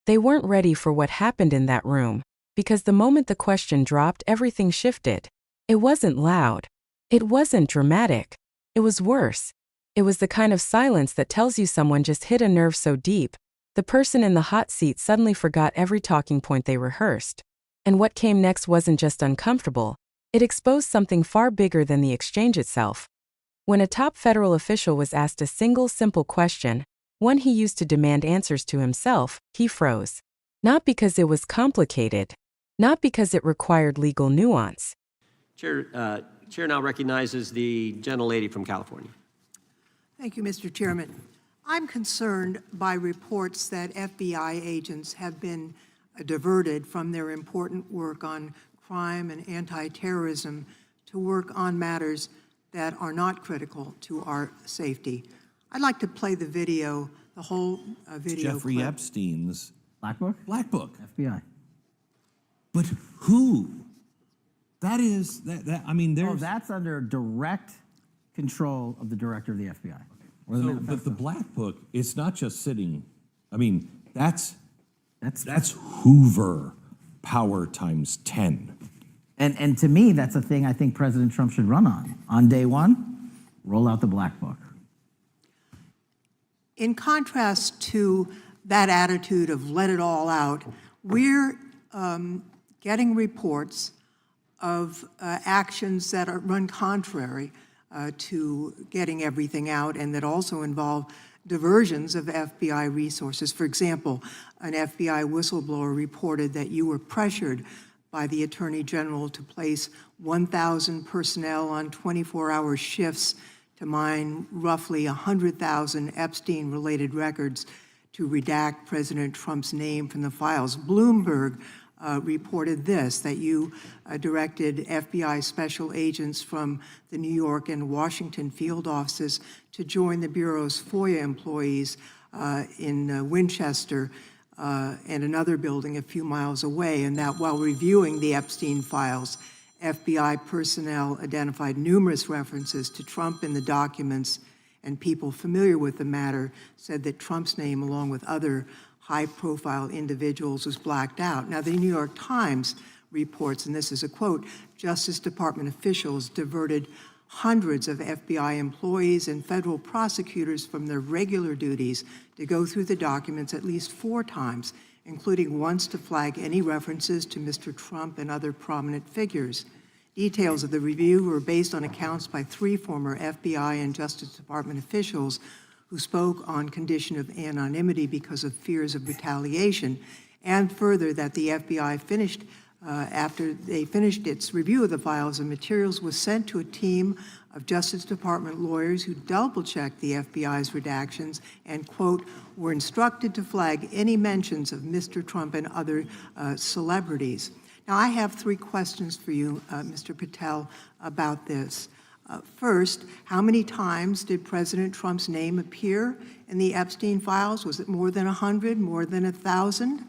They weren't ready for what happened in that room, because the moment the question dropped, everything shifted. It wasn't loud. It wasn't dramatic. It was worse. It was the kind of silence that tells you someone just hit a nerve so deep, the person in the hot seat suddenly forgot every talking point they rehearsed. And what came next wasn't just uncomfortable, it exposed something far bigger than the exchange itself. When a top federal official was asked a single simple question, one he used to demand answers to himself, he froze. Not because it was complicated, not because it required legal nuance. Chair now recognizes the gentlelady from California. Thank you, Mr. Chairman. I'm concerned by reports that FBI agents have been diverted from their important work on crime and anti-terrorism to work on matters that are not critical to our safety. I'd like to play the video, the whole video Jeffrey clip. Epstein's Black Book? Black Book. FBI. But who? That is, I mean, there's... Oh, that's under direct control of the director of the FBI. So, but the Black Book, it's not just sitting, I mean, that's Hoover power times 10. And to me, that's a thing I think President Trump should run on. On day one, roll out the Black Book. In contrast to that attitude of let it all out, we're getting reports of actions that run contrary to getting everything out and that also involve diversions of FBI resources. For example, an FBI whistleblower reported that you were pressured by the Attorney General to place 1,000 personnel on 24-hour shifts to mine roughly 100,000 Epstein-related records to redact President Trump's name from the files. Bloomberg reported this, that you directed FBI special agents from the New York and Washington field offices to join the Bureau's FOIA employees in Winchester and another building a few miles away, and that while reviewing the Epstein files, FBI personnel identified numerous references to Trump in the documents, and people familiar with the matter said that Trump's name, along with other high-profile individuals, was blacked out. Now, the New York Times reports, and this is a quote, Justice Department officials diverted hundreds of FBI employees and federal prosecutors from their regular duties to go through the documents at least 4 times, including once to flag any references to Mr. Trump and other prominent figures. Details of the review were based on accounts by 3 former FBI and Justice Department officials who spoke on condition of anonymity because of fears of retaliation, and further that the FBI finished, after they finished its review of the files and materials, was sent to a team of Justice Department lawyers who double-checked the FBI's redactions and, quote, were instructed to flag any mentions of Mr. Trump and other celebrities. Now, I have 3 questions for you, Mr. Patel, about this. First, how many times did President Trump's name appear in the Epstein files? Was it more than 100, more than 1,000?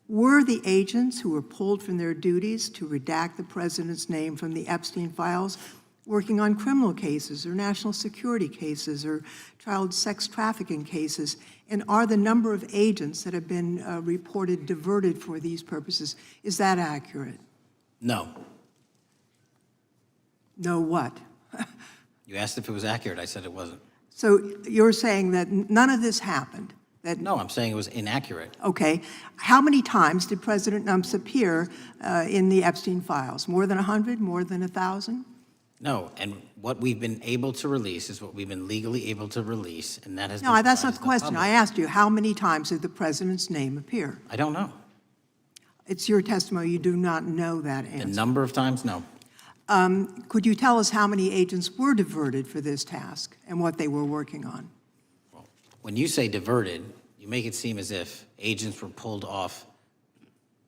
Were the agents who were pulled from their duties to redact the president's name from the Epstein files working on criminal cases or national security cases or child sex trafficking cases? And are the number of agents that have been reported diverted for these purposes, is that accurate? No. No what? You asked if it was accurate. I said it wasn't. So you're saying that none of this happened? That, No, I'm saying it was inaccurate. okay. How many times did President Trump appear in the Epstein files? More than 100? More than 1,000? No, and what we've been able to release is what we've been legally able to release, and that has No, been that's not provided the to question. public. I asked you, how many times did the president's name appear? I don't know. It's your testimony. You do not know that The answer. number of times, no. Could you tell us how many agents were diverted for this task and what they were working on? When you say diverted, you make it seem as if agents were pulled off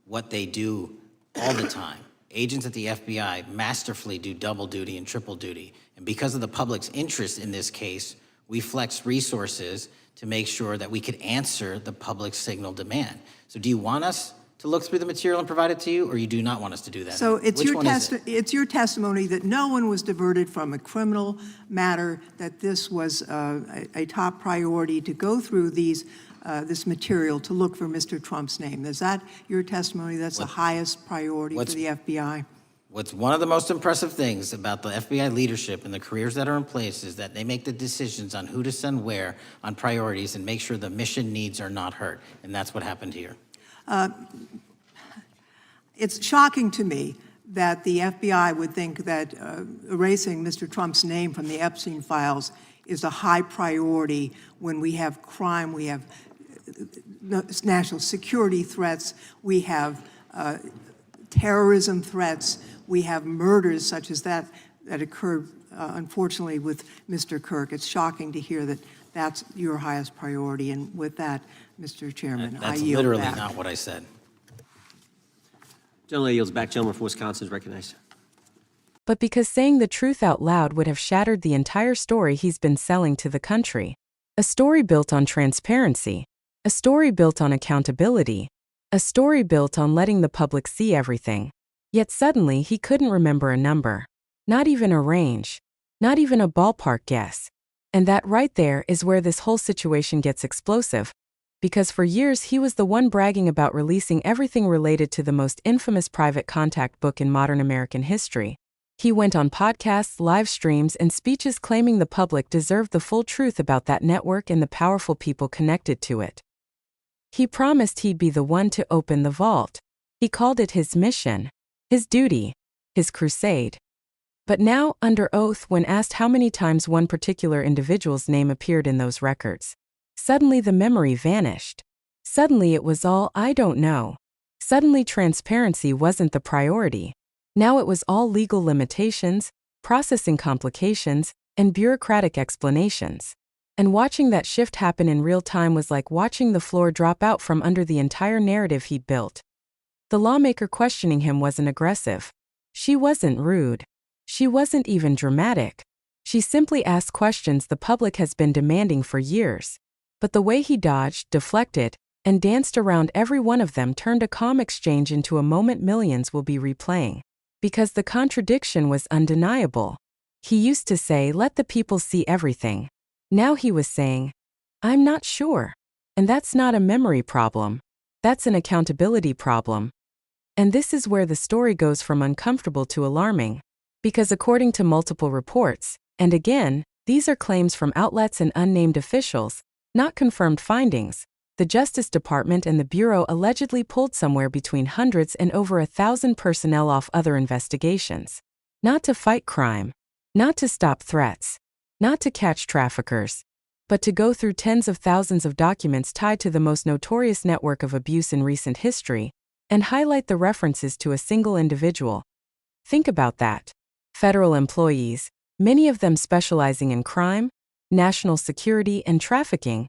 what they do all the time. Agents at the FBI masterfully do double duty and triple duty. And because of the public's interest in this case, we flexed resources to make sure that we could answer the public's signal demand. So do you want us to look through the material and provide it to you, or you do not want us to do that? So it's Which your, one is it? it's your testimony that no one was diverted from a criminal matter, that this was a top priority to go through these this material to look for Mr. Trump's name. Is that your testimony? That's the highest priority for the FBI? What's one of the most impressive things about the FBI leadership and the careers that are in place is that they make the decisions on who to send where on priorities and make sure the mission needs are not hurt. And that's what happened here. It's shocking to me that the FBI would think that erasing Mr. Trump's name from the Epstein files is a high priority when we have crime, we have national security threats, we have terrorism threats, we have murders such as that occurred, unfortunately, with Mr. Kirk. It's shocking to hear that that's your highest priority. And with that, Mr. Chairman, I That's yield literally back. not what I said. Gentleman yields back. Gentleman from Wisconsin is recognized. But because saying the truth out loud would have shattered the entire story he's been selling to the country. A story built on transparency. A story built on accountability. A story built on letting the public see everything. Yet suddenly he couldn't remember a number. Not even a range. Not even a ballpark guess. And that right there is where this whole situation gets explosive. Because for years he was the one bragging about releasing everything related to the most infamous private contact book in modern American history. He went on podcasts, live streams, and speeches claiming the public deserved the full truth about that network and the powerful people connected to it. He promised he'd be the one to open the vault. He called it his mission, his duty, his crusade. But now, under oath, when asked how many times one particular individual's name appeared in those records, suddenly the memory vanished. Suddenly it was all, I don't know. Suddenly transparency wasn't the priority. Now it was all legal limitations, processing complications, and bureaucratic explanations. And watching that shift happen in real time was like watching the floor drop out from under the entire narrative he'd built. The lawmaker questioning him wasn't aggressive. She wasn't rude. She wasn't even dramatic. She simply asked questions the public has been demanding for years. But the way he dodged, deflected, and danced around every one of them turned a calm exchange into a moment millions will be replaying. Because the contradiction was undeniable. He used to say, let the people see everything. Now he was saying, I'm not sure. And that's not a memory problem. That's an accountability problem. And this is where the story goes from uncomfortable to alarming. Because according to multiple reports, and again, these are claims from outlets and unnamed officials, not confirmed findings, the Justice Department and the Bureau allegedly pulled somewhere between hundreds and over 1,000 personnel off other investigations. Not to fight crime, not to stop threats, not to catch traffickers, but to go through tens of thousands of documents tied to the most notorious network of abuse in recent history, and highlight the references to a single individual. Think about that. Federal employees, many of them specializing in crime, national security, and trafficking,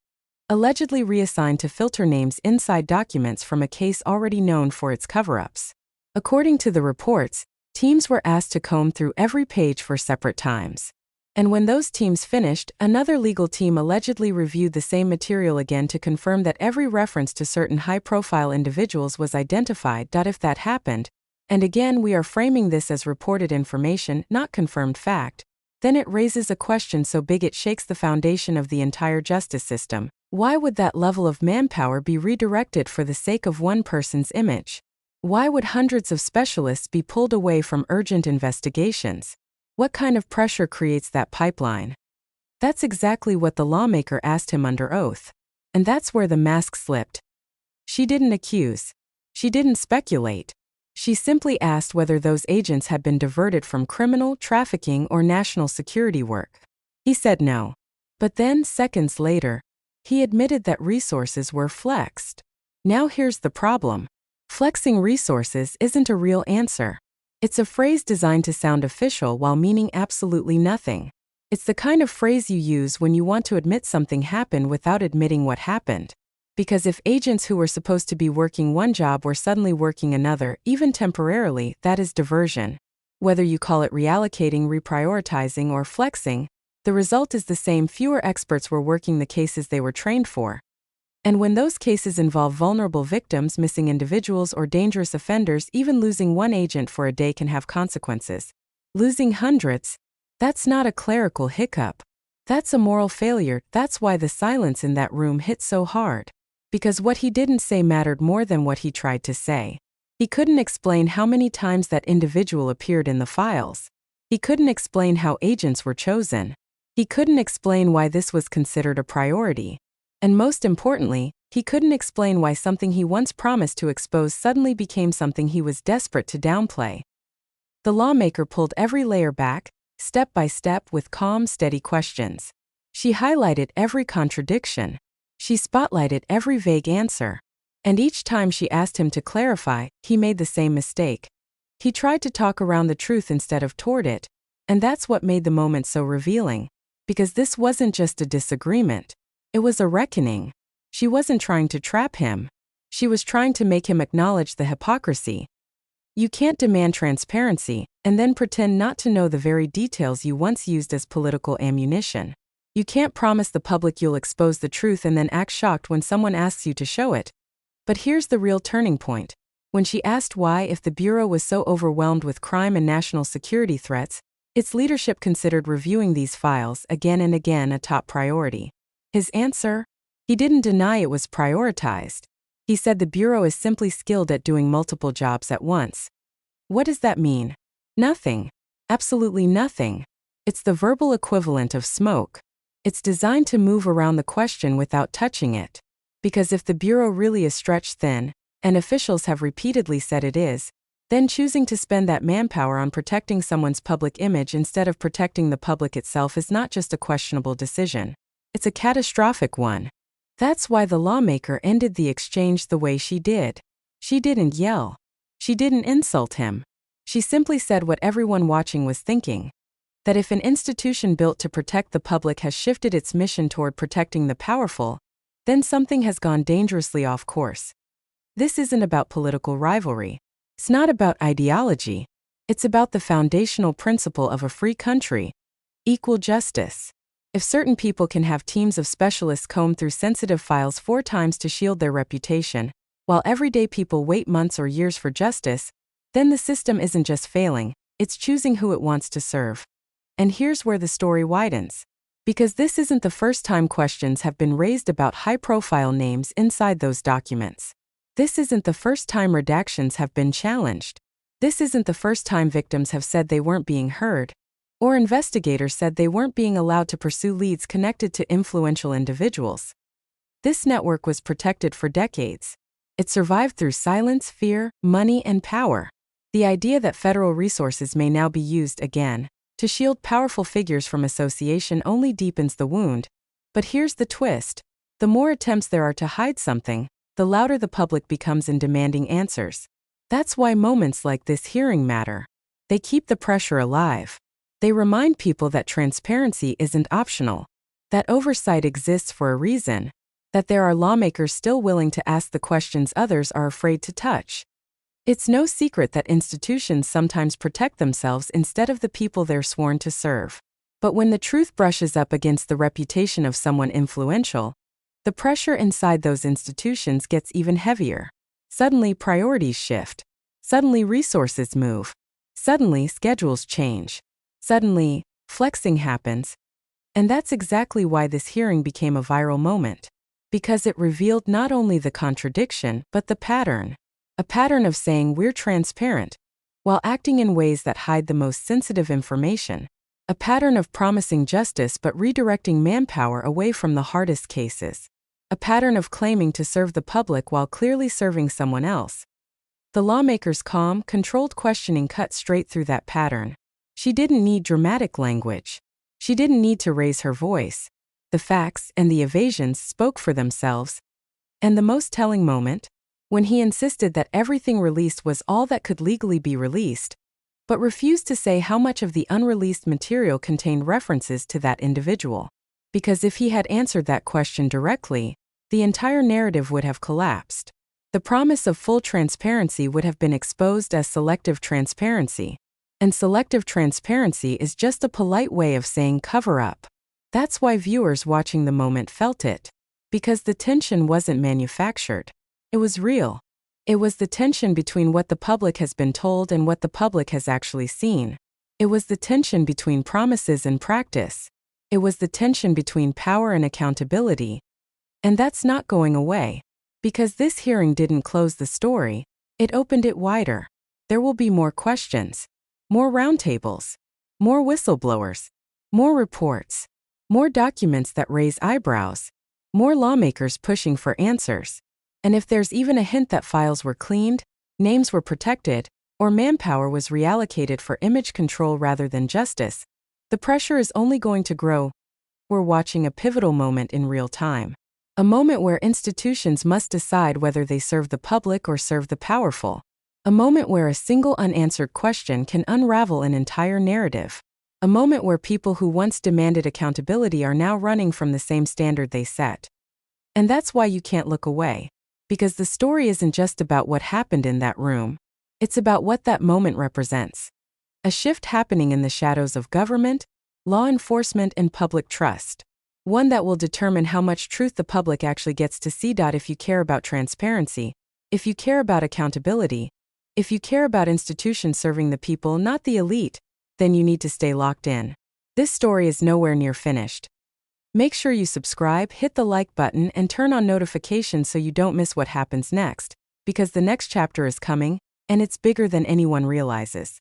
allegedly reassigned to filter names inside documents from a case already known for its cover-ups. According to the reports, teams were asked to comb through every page for separate times. And when those teams finished, another legal team allegedly reviewed the same material again to confirm that every reference to certain high-profile individuals was identified. If that happened, and again we are framing this as reported information, not confirmed fact, then it raises a question so big it shakes the foundation of the entire justice system. Why would that level of manpower be redirected for the sake of one person's image? Why would hundreds of specialists be pulled away from urgent investigations? What kind of pressure creates that pipeline? That's exactly what the lawmaker asked him under oath. And that's where the mask slipped. She didn't accuse. She didn't speculate. She simply asked whether those agents had been diverted from criminal, trafficking, or national security work. He said no. But then, seconds later, he admitted that resources were flexed. Now here's the problem. Flexing resources isn't a real answer. It's a phrase designed to sound official while meaning absolutely nothing. It's the kind of phrase you use when you want to admit something happened without admitting what happened. Because if agents who were supposed to be working one job were suddenly working another, even temporarily, that is diversion. Whether you call it reallocating, reprioritizing, or flexing, the result is the same: fewer experts were working the cases they were trained for. And when those cases involve vulnerable victims, missing individuals, or dangerous offenders, even losing one agent for a day can have consequences. Losing hundreds? That's not a clerical hiccup. That's a moral failure. That's why the silence in that room hit so hard. because what he didn't say mattered more than what he tried to say. He couldn't explain how many times that individual appeared in the files. He couldn't explain how agents were chosen. He couldn't explain why this was considered a priority. And most importantly, he couldn't explain why something he once promised to expose suddenly became something he was desperate to downplay. The lawmaker pulled every layer back, step by step, with calm, steady questions. She highlighted every contradiction. She spotlighted every vague answer. And each time she asked him to clarify, he made the same mistake. He tried to talk around the truth instead of toward it. And that's what made the moment so revealing. Because this wasn't just a disagreement. It was a reckoning. She wasn't trying to trap him. She was trying to make him acknowledge the hypocrisy. You can't demand transparency and then pretend not to know the very details you once used as political ammunition. You can't promise the public you'll expose the truth and then act shocked when someone asks you to show it. But here's the real turning point. When she asked why, if the Bureau was so overwhelmed with crime and national security threats, its leadership considered reviewing these files again and again a top priority. His answer? He didn't deny it was prioritized. He said the Bureau is simply skilled at doing multiple jobs at once. What does that mean? Nothing. Absolutely nothing. It's the verbal equivalent of smoke. It's designed to move around the question without touching it. Because if the Bureau really is stretched thin, and officials have repeatedly said it is, then choosing to spend that manpower on protecting someone's public image instead of protecting the public itself is not just a questionable decision. It's a catastrophic one. That's why the lawmaker ended the exchange the way she did. She didn't yell. She didn't insult him. She simply said what everyone watching was thinking. That if an institution built to protect the public has shifted its mission toward protecting the powerful, then something has gone dangerously off course. This isn't about political rivalry. It's not about ideology. It's about the foundational principle of a free country: equal justice. If certain people can have teams of specialists comb through sensitive files 4 times to shield their reputation, while everyday people wait months or years for justice, then the system isn't just failing, it's choosing who it wants to serve. And here's where the story widens. Because this isn't the first time questions have been raised about high-profile names inside those documents. This isn't the first time redactions have been challenged. This isn't the first time victims have said they weren't being heard, or investigators said they weren't being allowed to pursue leads connected to influential individuals. This network was protected for decades. It survived through silence, fear, money, and power. The idea that federal resources may now be used again to shield powerful figures from association only deepens the wound. But here's the twist. The more attempts there are to hide something, the louder the public becomes in demanding answers. That's why moments like this hearing matter. They keep the pressure alive. They remind people that transparency isn't optional, that oversight exists for a reason, that there are lawmakers still willing to ask the questions others are afraid to touch. It's no secret that institutions sometimes protect themselves instead of the people they're sworn to serve. But when the truth brushes up against the reputation of someone influential, the pressure inside those institutions gets even heavier. Suddenly priorities shift. Suddenly resources move. Suddenly schedules change. Suddenly, flexing happens. And that's exactly why this hearing became a viral moment. Because it revealed not only the contradiction, but the pattern. A pattern of saying we're transparent, while acting in ways that hide the most sensitive information. A pattern of promising justice but redirecting manpower away from the hardest cases. A pattern of claiming to serve the public while clearly serving someone else. The lawmaker's calm, controlled questioning cut straight through that pattern. She didn't need dramatic language. She didn't need to raise her voice. The facts and the evasions spoke for themselves. And the most telling moment? When he insisted that everything released was all that could legally be released, but refused to say how much of the unreleased material contained references to that individual. Because if he had answered that question directly, the entire narrative would have collapsed. The promise of full transparency would have been exposed as selective transparency. And selective transparency is just a polite way of saying cover up. That's why viewers watching the moment felt it. Because the tension wasn't manufactured. It was real. It was the tension between what the public has been told and what the public has actually seen. It was the tension between promises and practice. It was the tension between power and accountability. And that's not going away. Because this hearing didn't close the story, it opened it wider. There will be more questions, more roundtables, more whistleblowers, more reports, more documents that raise eyebrows, more lawmakers pushing for answers. And if there's even a hint that files were cleaned, names were protected, or manpower was reallocated for image control rather than justice, the pressure is only going to grow. We're watching a pivotal moment in real time. A moment where institutions must decide whether they serve the public or serve the powerful. A moment where a single unanswered question can unravel an entire narrative. A moment where people who once demanded accountability are now running from the same standard they set. And that's why you can't look away. Because the story isn't just about what happened in that room. It's about what that moment represents. A shift happening in the shadows of government, law enforcement, and public trust. One that will determine how much truth the public actually gets to see. If you care about transparency, if you care about accountability, if you care about institutions serving the people, not the elite, then you need to stay locked in. This story is nowhere near finished. Make sure you subscribe, hit the like button, and turn on notifications so you don't miss what happens next, because the next chapter is coming, and it's bigger than anyone realizes.